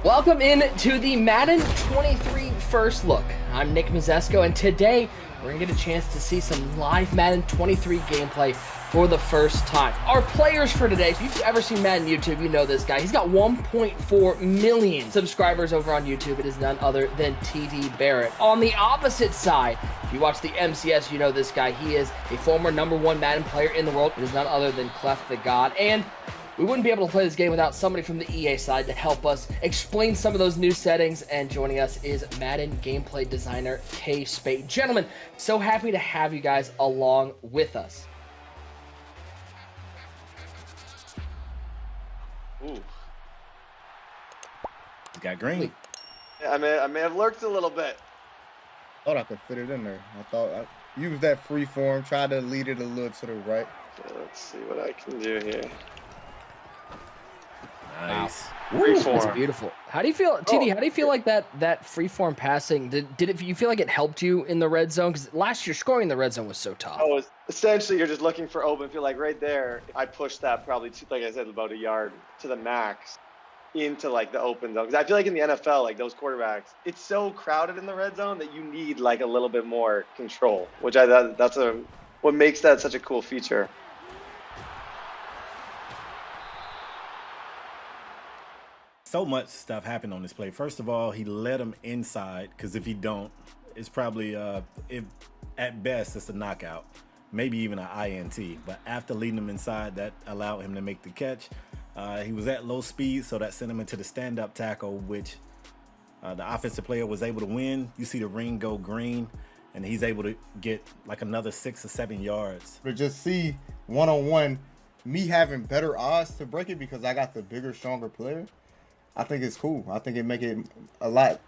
Welcome in to the Madden 23 First Look. I'm Nick Mazesco, and today we're going to get a chance to see some live Madden 23 gameplay for the first time. Our players for today, if you've ever seen Madden YouTube, you know this guy. He's got 1.4 million subscribers over on YouTube. It is none other than TD Barrett. On the opposite side, if you watch the MCS, you know this guy. He is a former #1 Madden player in the world. It is none other than Clef the God. And we wouldn't be able to play this game without somebody from the EA side to help us explain some of those new settings, and joining us is Madden gameplay designer K.Spade. Gentlemen, so happy to have you guys along with us. Ooh. Got green. Yeah, I may have lurked a little bit. Thought I could fit it in there. I thought I used that freeform, tried to lead it a little to the right. Okay, let's see what I can do here. Nice. Freeform. That's beautiful. How do you feel, TD? How do you feel like that freeform passing? You feel like it helped you in the red zone? Because last year scoring in the red zone was so tough. Oh, essentially you're just looking for open field. Like right there, I pushed that probably like I said, about a yard to the max into like the open zone. Because I feel like in the NFL, like those quarterbacks, it's so crowded in the red zone that you need like a little bit more control. Which that's what makes that such a cool feature. So much stuff happened on this play. First of all, he led him inside, because if he don't, it's probably at best it's a knockout, maybe even an INT. But after leading him inside, that allowed him to make the catch. He was at low speed, so that sent him into the stand-up tackle, which the offensive player was able to win. You see the ring go green, and he's able to get like another 6 or 7 yards. But just see one-on-one, me having better odds to break it because I got the bigger, stronger player. I think it's cool. I think it make it a lot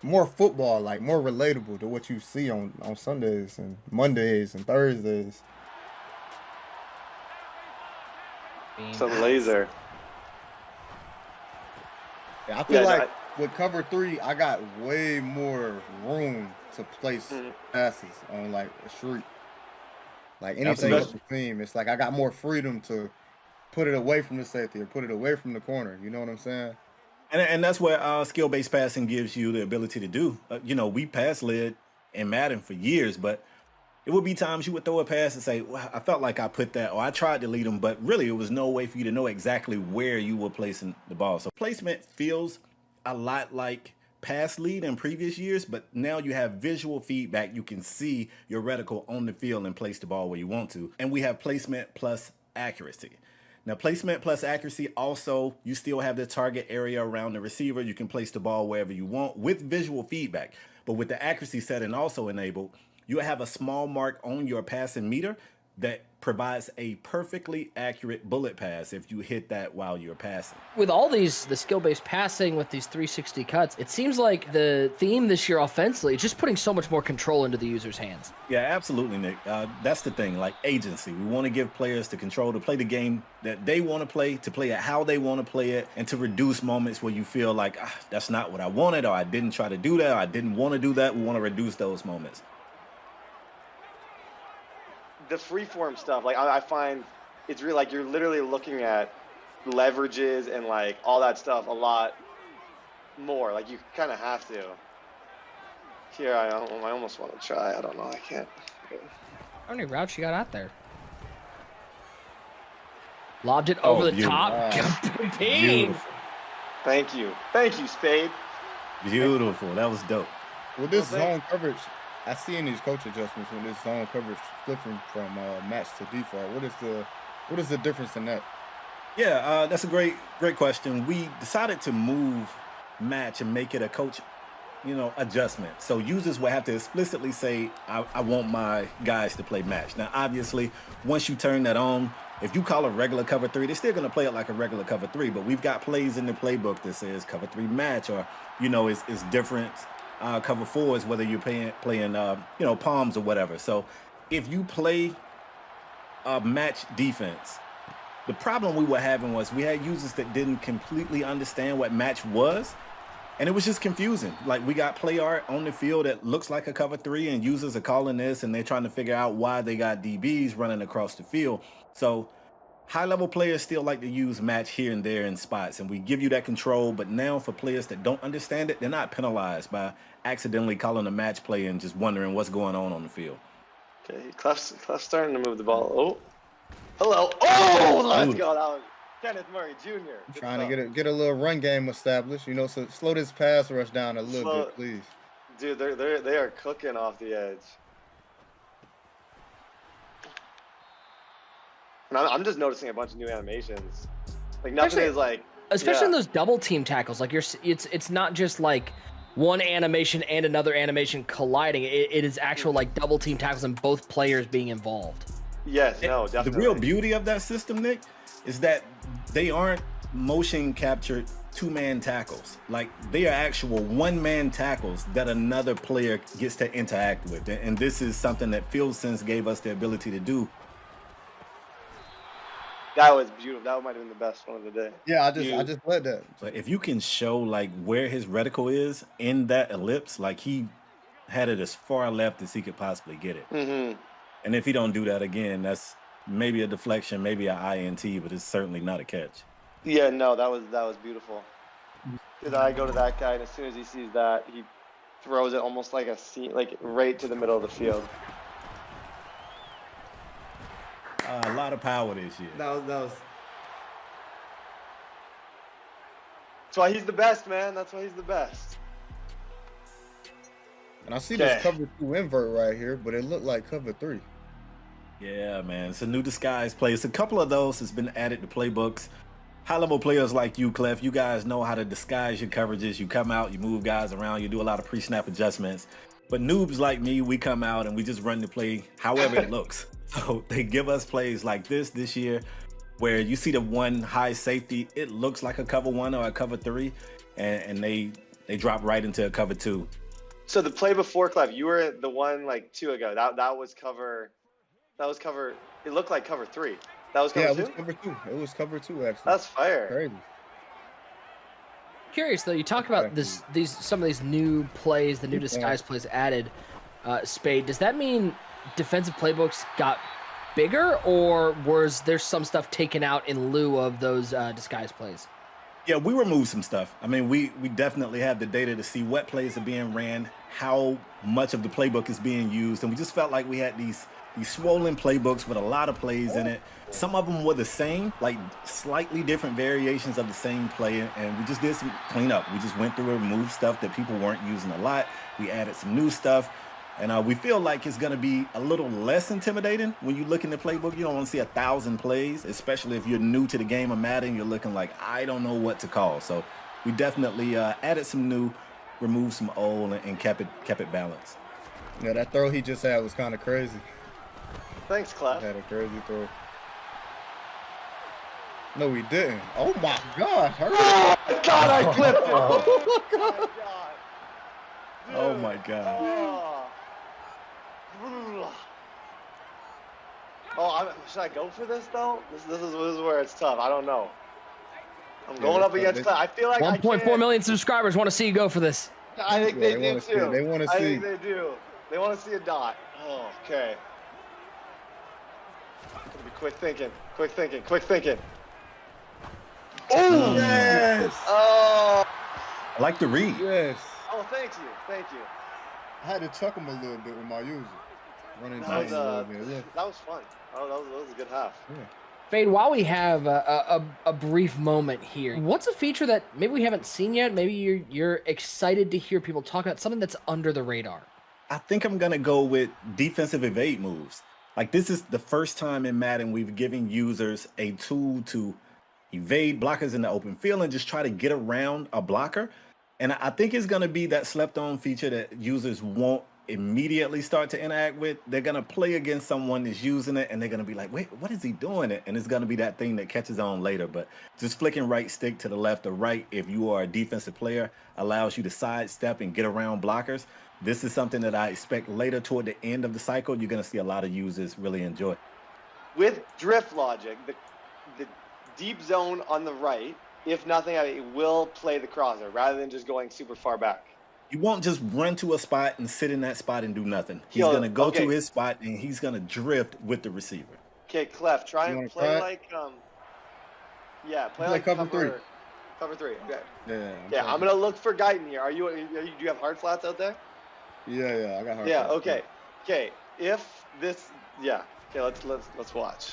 more football, like more relatable to what you see on Sundays and Mondays and Thursdays. Some laser. Yeah, I feel like with cover 3, I got way more room to place passes on like a street. Like anything else with the team, it's like I got more freedom to put it away from the safety or put it away from the corner. You know what I'm saying? And that's where skill-based passing gives you the ability to do. We pass led in Madden for years, but it would be times you would throw a pass and say, well, I felt like I put that, or I tried to lead them, but really it was no way for you to know exactly where you were placing the ball. So placement feels a lot like pass lead in previous years, but now you have visual feedback. You can see your reticle on the field and place the ball where you want to. And we have placement plus accuracy. Now, placement plus accuracy, also, you still have the target area around the receiver. You can place the ball wherever you want with visual feedback. But with the accuracy setting also enabled, you have a small mark on your passing meter that provides a perfectly accurate bullet pass if you hit that while you're passing. With all the skill-based passing with these 360 cuts, it seems like the theme this year offensively is just putting so much more control into the user's hands. Yeah, absolutely, Nick. That's the thing, like agency. We want to give players the control to play the game that they want to play it how they want to play it, and to reduce moments where you feel like, that's not what I wanted, or I didn't try to do that, or I didn't want to do that. We want to reduce those moments. The freeform stuff, like I find it's really like you're literally looking at leverages and like all that stuff a lot more. Like you kind of have to. Here, I almost want to try. I don't know. I can't. How many routes you got out there? Lobbed it over the top. Beautiful. Thank you, Spade. Beautiful. That was dope. With this zone coverage, I see in these coach adjustments when this zone coverage flipping from match to default. What is the difference in that? Yeah, that's a great question. We decided to move match and make it a coach, adjustment. So users will have to explicitly say, I want my guys to play match. Now, obviously, once you turn that on, if you call a regular cover 3, they're still going to play it like a regular cover 3. But we've got plays in the playbook that says cover 3 match, or it's different. Cover 4 is whether you're playing palms or whatever. So if you play match defense, the problem we were having was we had users that didn't completely understand what match was, and it was just confusing. Like, we got play art on the field that looks like a cover 3, and users are calling this, and they're trying to figure out why they got DBs running across the field. So High-level players still like to use match here and there in spots, and we give you that control. But now for players that don't understand it, they're not penalized by accidentally calling a match play and just wondering what's going on the field. Okay, Clef's starting to move the ball. Oh, hello. Oh, let's go. That was Kenneth Murray Jr. Trying to get a little run game established. You know, so slow this pass rush down a little bit, please. Dude, they are cooking off the edge. And I'm just noticing a bunch of new animations. Like nothing is like, especially in those double team tackles. Like it's not just like one animation and another animation colliding. It is actual like double team tackles and both players being involved. Yes, no, definitely. The real beauty of that system, Nick, is that they aren't motion captured two-man tackles. Like they are actual one-man tackles that another player gets to interact with. And this is something that FieldSense gave us the ability to do. That was beautiful. That might have been the best one of the day. Yeah, I just led that. But if you can show like where his reticle is in that ellipse, like he had it as far left as he could possibly get it. Mm-hmm. And if he don't do that again, that's maybe a deflection, maybe an INT, but it's certainly not a catch. Yeah, no, that was beautiful. Because I go to that guy, and as soon as he sees that, he throws it almost like a seam, like right to the middle of the field. A lot of power this year. That was. That's why he's the best, man. That's why he's the best. And I see this cover 2 invert right here, but it looked like cover 3. Yeah, man. It's a new disguise play. It's a couple of those that's been added to playbooks. High-level players like you, Clef, you guys know how to disguise your coverages. You come out, you move guys around, you do a lot of pre-snap adjustments. But noobs like me, we come out and we just run the play however it looks. So they give us plays like this year, where you see the one high safety, it looks like a cover 1 or a cover 3, and they drop right into a cover 2. So the play before, Clef, you were the one like 2 ago. That was cover. It looked like cover 3. That was cover 2? Yeah, it was cover 2. It was cover 2 actually. That's fire. Crazy. Curious though, you talk about some of these new plays, the new disguise plays added. Spade, does that mean defensive playbooks got bigger, or was there some stuff taken out in lieu of those disguise plays? Yeah, we removed some stuff. I mean, we definitely have the data to see what plays are being ran, how much of the playbook is being used, and we just felt like we had these swollen playbooks with a lot of plays in it. Some of them were the same, like slightly different variations of the same play, and we just did some cleanup. We just went through and removed stuff that people weren't using a lot. We added some new stuff. And we feel like it's going to be a little less intimidating when you look in the playbook. You don't want to see 1,000 plays, especially if you're new to the game of Madden. You're looking like, I don't know what to call. So we definitely added some new, removed some old, and kept it balanced. Yeah, that throw he just had was kind of crazy. Thanks, Clef. Had a crazy throw. No, he didn't. Oh my God! Oh my God! I clipped it. Oh my God! Dude. Oh my God! Should I go for this though? This is where it's tough. I don't know. I'm going up against Clef. I feel like 1.4 million subscribers want to see you go for this. I think they do too. They want to see. I think they do. They want to see a dot. Oh, okay. Gotta be quick thinking. Quick thinking. Quick thinking. Oh yes. Oh. I like the read. Yes. Oh, thank you. Thank you. I had to chuck him a little bit with my user. Running that was fun. Oh, that was a good half. Yeah. Fade, while we have a brief moment here, what's a feature that maybe we haven't seen yet? Maybe you're excited to hear people talk about, something that's under the radar. I think I'm going to go with defensive evade moves. Like, this is the first time in Madden we've given users a tool to evade blockers in the open field and just try to get around a blocker. And I think it's going to be that slept-on feature that users won't immediately start to interact with. They're going to play against someone that's using it, and they're going to be like, wait, what is he doing it? And it's going to be that thing that catches on later. But just flicking right stick to the left or right, if you are a defensive player, allows you to sidestep and get around blockers. This is something that I expect later toward the end of the cycle, you're going to see a lot of users really enjoy. With drift logic, the deep zone on the right, if nothing, it will play the crosser rather than just going super far back. You won't just run to a spot and sit in that spot and do nothing. He's going to go to his spot, and he's going to drift with the receiver. Okay, Clef, try You and wanna play try it? like yeah, play Play like cover three. Cover 3. Okay. Yeah. Yeah, I'm gonna look for Guyton here. Do you have hard flats out there? Yeah, I got hard. Yeah. shots, Okay. Okay. If this, yeah. Okay. Let's watch.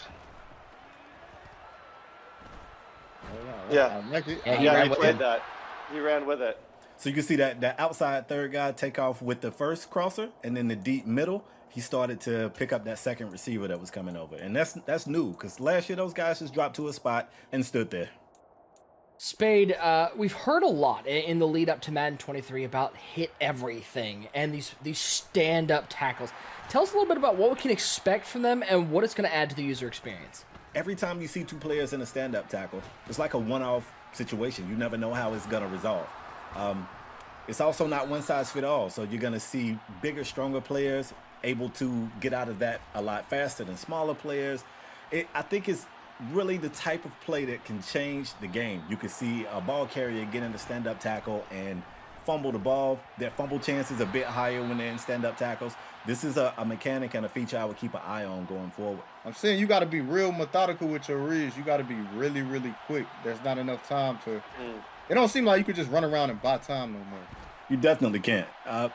Yeah. Yeah. I like it. Yeah, Yeah, he with played it. that. He ran with it. So you can see that outside third guy take off with the first crosser, and then the deep middle, he started to pick up that second receiver that was coming over. And that's new, because last year those guys just dropped to a spot and stood there. Spade, we've heard a lot in the lead up to Madden 23 about hit everything and these stand-up tackles. Tell us a little bit about what we can expect from them and what it's going to add to the user experience. Every time you see two players in a stand-up tackle, it's like a one-off situation. You never know how it's going to resolve. It's also not one size fit all, so you're going to see bigger, stronger players able to get out of that a lot faster than smaller players. I think it's really the type of play that can change the game. You can see a ball carrier get in the stand-up tackle and fumble the ball. Their fumble chance is a bit higher when they're in stand-up tackles. This is a mechanic and a feature I would keep an eye on going forward. I'm saying you got to be real methodical with your reads. You got to be really, really quick. There's not enough time to. It don't seem like you could just run around and buy time no more. You definitely can't.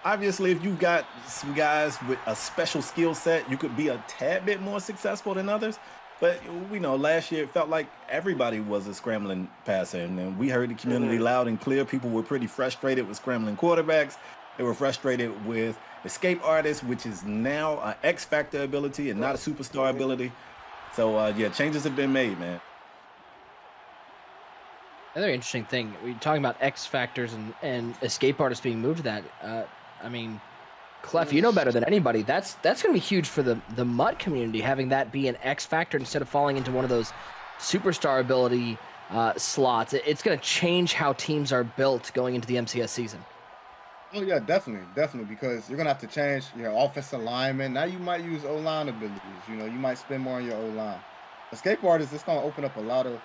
Obviously, if you've got some guys with a special skill set, you could be a tad bit more successful than others. But we know last year it felt like everybody was a scrambling passer, and we heard the community loud and clear. People were pretty frustrated with scrambling quarterbacks. They were frustrated with escape artists, which is now an X factor ability and not a superstar ability. So yeah, changes have been made, man. Another interesting thing, we're talking about X factors and escape artists being moved to that. I mean, Clef, you know better than anybody. That's going to be huge for the MUT community, having that be an X factor instead of falling into one of those superstar ability slots. It's going to change how teams are built going into the MCS season. Oh yeah, definitely, because you're gonna have to change your offensive alignment. Now you might use O-line abilities. You know, you might spend more on your O-line. Escape artists, it's gonna open up a lot of.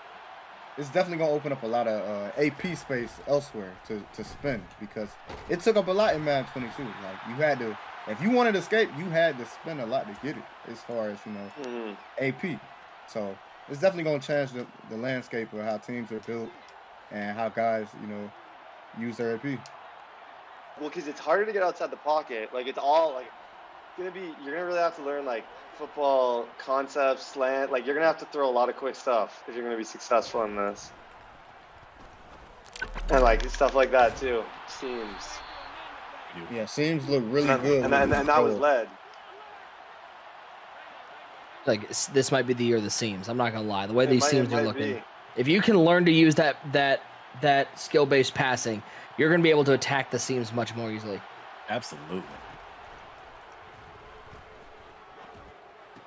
It's definitely gonna open up a lot of AP space elsewhere to spend, because it took up a lot in Madden 22. Like you had to, if you wanted to escape, you had to spend a lot to get it. As far as AP, so it's definitely gonna change the landscape of how teams are built and how guys use their AP. Well, because it's harder to get outside the pocket. Like it's all like you're gonna really have to learn like football concepts, slant. Like you're gonna have to throw a lot of quick stuff if you're gonna be successful in this. And like stuff like that too. Seams. Yeah, seams look really good. And that was led. Like this might be the year of the seams. I'm not gonna lie. The way these seams are looking, be. if you can learn to use that skill-based passing, you're gonna be able to attack the seams much more easily. Absolutely.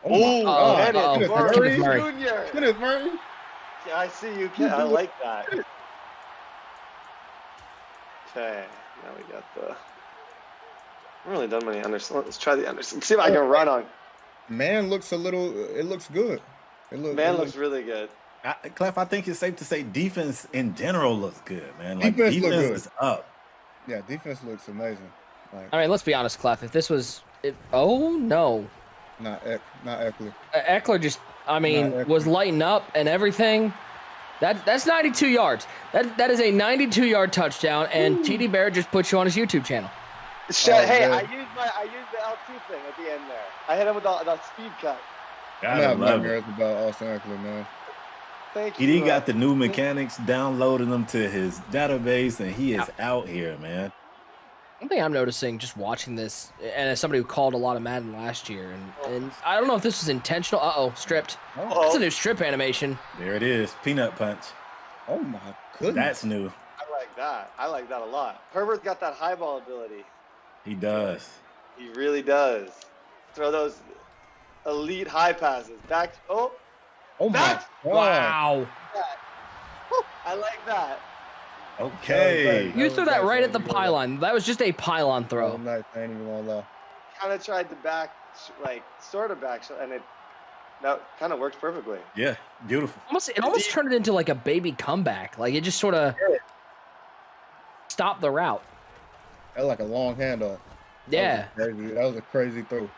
Murray Murray. Jr. Kenneth Murray. Yeah, I see you. I like that. Okay, now we got the. I haven't really done many unders. Let's try the unders. See if I can run on. Man looks a little. It looks good. Man looks really good. Clef, I think it's safe to say defense in general looks good, man. Like Defense defense look good. is up. Yeah, defense looks amazing. Like, I mean, let's be honest, Clef. If this was, oh no, not Eckler. Eckler just, I mean, Eckler. was lighting up and everything. That's 92 yards. That is a 92-yard touchdown, and TD Barrett just put you on his YouTube channel. Hey, man. I used the L2 thing at the end there. I hit him with the speed cut. Gotta I'm love not it. about Austin Eckler, man. Thank you. He got the new mechanics, downloading them to his database, and he is out here, man. One thing I'm noticing just watching this, and as somebody who called a lot of Madden last year, and I don't know if this was intentional. Stripped. That's a new strip animation. There it is, peanut punch. Oh my goodness. That's new. I like that. I like that a lot. Herbert's got that high ball ability. He does. He really does. Throw those elite high passes. Back. Oh my back. God. Wow. I like that. Okay. You threw that right at the pylon. That was just a pylon throw. Nice. I ain't even gonna lie. Kind of tried to sort of back, and that kind of worked perfectly. Yeah, beautiful. It almost turned it into like a baby comeback. Like it just sort of stopped the route. That was like a long handoff. Yeah. That was a crazy throw.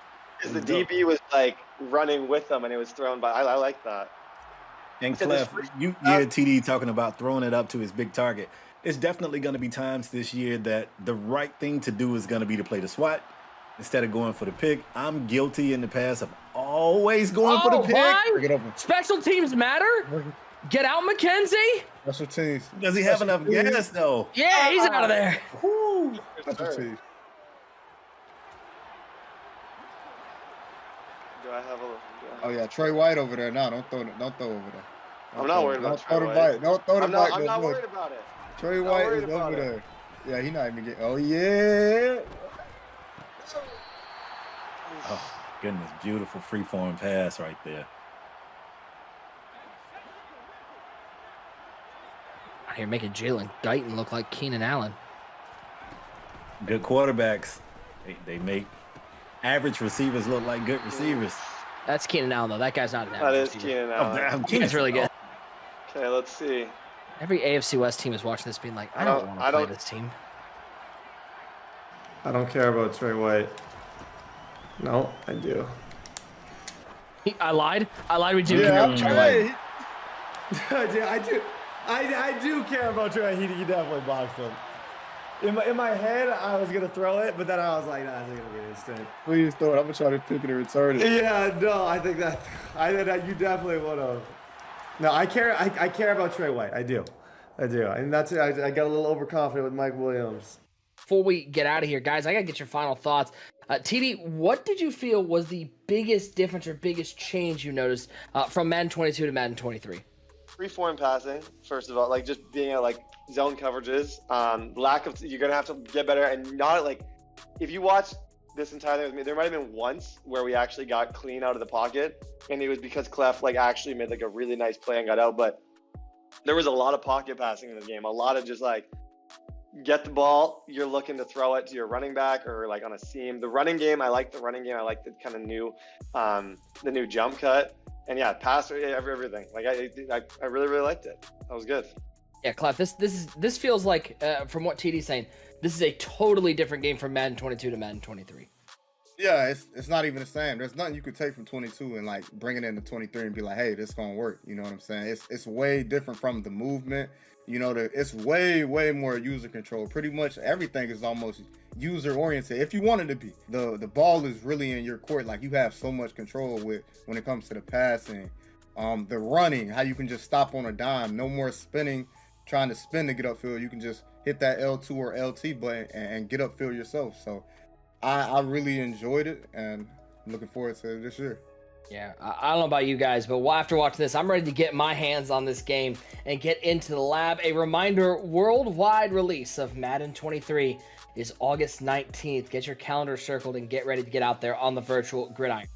because the DB was like running with them and it was thrown by. I like that. And Clef, you hear TD talking about throwing it up to his big target. It's definitely going to be times this year that the right thing to do is going to be to play the SWAT instead of going for the pick. I'm guilty in the past of always going for the pick. Special teams matter. Get out, McKenzie. Special teams. Does he have enough gas though? Yeah, he's out of there. Woo. Special teams. Do I have a? Oh yeah, Trey White over there. No, don't throw over there. I'm not worried about Trey White. Don't throw the bite. I'm not worried about it. Trey White is over there. Yeah, he not even getting. Oh yeah. Oh goodness, beautiful freeform pass right there. Out here making Jalen Guyton look like Keenan Allen. Good quarterbacks. They make average receivers look like good receivers. That's Keenan Allen, though. That guy's not an average receiver. Keenan Allen. Oh, damn. Keenan's really good. Okay, let's see. Every AFC West team is watching this being like, I don't want to play this team. I don't care about Trey White. No, I do. I lied. We do. Yeah, Trey. I do care about Trey. He definitely boxed him. In my head, I was gonna throw it, but then I was like, nah, it's gonna be an instant. Please throw it. I'm gonna try to pick it and return it. Yeah, no, I think that you definitely would have. No, I care. I care about Trey White. I do, and that's it. I got a little overconfident with Mike Williams. Before we get out of here, guys, I gotta get your final thoughts. TD, what did you feel was the biggest difference or biggest change you noticed from Madden 22 to Madden 23? Freeform passing, first of all, like just being at like zone coverages, lack of, you're gonna have to get better, and not like, if you watch this entire thing with me, there might have been once where we actually got clean out of the pocket, and it was because Clef like actually made like a really nice play and got out, but there was a lot of pocket passing in the game, a lot of just like, get the ball, you're looking to throw it to your running back or like on a seam. The running game, I like the running game, I like the kind of new, the new jump cut. And yeah, pass everything. Like I really liked it. That was good. Yeah, Clef, this feels like from what TD's saying, this is a totally different game from Madden 22 to Madden 23. Yeah, it's not even the same. There's nothing you could take from 22 and like bring it into 23 and be like, hey, this gonna work. You know what I'm saying? It's way different from the movement. You know, it's way more user control. Pretty much everything is almost user oriented if you want it to be. The ball is really in your court. Like you have so much control with when it comes to the passing, the running, how you can just stop on a dime. No more spinning, trying to spin to get upfield. You can just hit that L2 or LT button and get upfield yourself. So I really enjoyed it, and I'm looking forward to this year. Yeah, I don't know about you guys, but after watching this, I'm ready to get my hands on this game and get into the lab. A reminder, worldwide release of Madden 23 is August 19th. Get your calendar circled and get ready to get out there on the virtual gridiron.